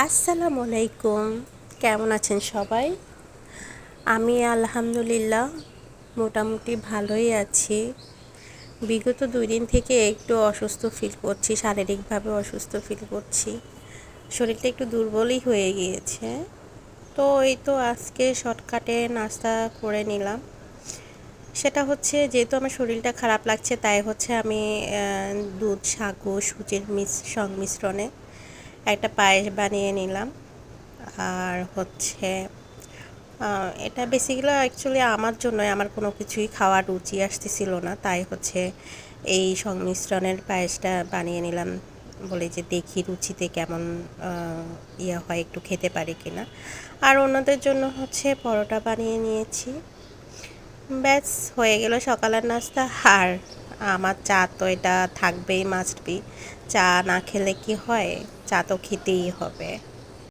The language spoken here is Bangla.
আসসালামু আলাইকুম। কেমন আছেন সবাই? আমি আলহামদুলিল্লাহ মোটামুটি ভালোই আছি। বিগত 2 দিন থেকে একটু অসুস্থ ফিল করছি, শারীরিকভাবে অসুস্থ ফিল করছি। শরীরটা একটু দুর্বলই হয়ে গিয়েছে। তো এই তো আজকে শর্টকাটে নাস্তা করে নিলাম। সেটা হচ্ছে যেহেতু আমার শরীরটা খারাপ লাগছে তাই হচ্ছে আমি দুধ, সাগু, সুজির সংমিশ্রণে একটা পায়েস বানিয়ে নিলাম। আর হচ্ছে এটা বেসিক্যালি অ্যাকচুয়ালি আমার জন্যই, আমার কোনো কিছুই খাওয়ার রুচি আসতেছিল না, তাই হচ্ছে এই সংমিশ্রণের পায়েসটা বানিয়ে নিলাম। বলে যে দেখি রুচিতে কেমন ইয়া হয়, একটু খেতে পারি কিনা। আর অন্যদের জন্য হচ্ছে পরোটা বানিয়ে নিয়েছি। ব্যাস হয়ে গেল সকালের নাস্তা। আর আমার চা তো এটা থাকবেই, মাস্ট বি। চা না খেলে কি হয়, চা তো খেতেই হবে।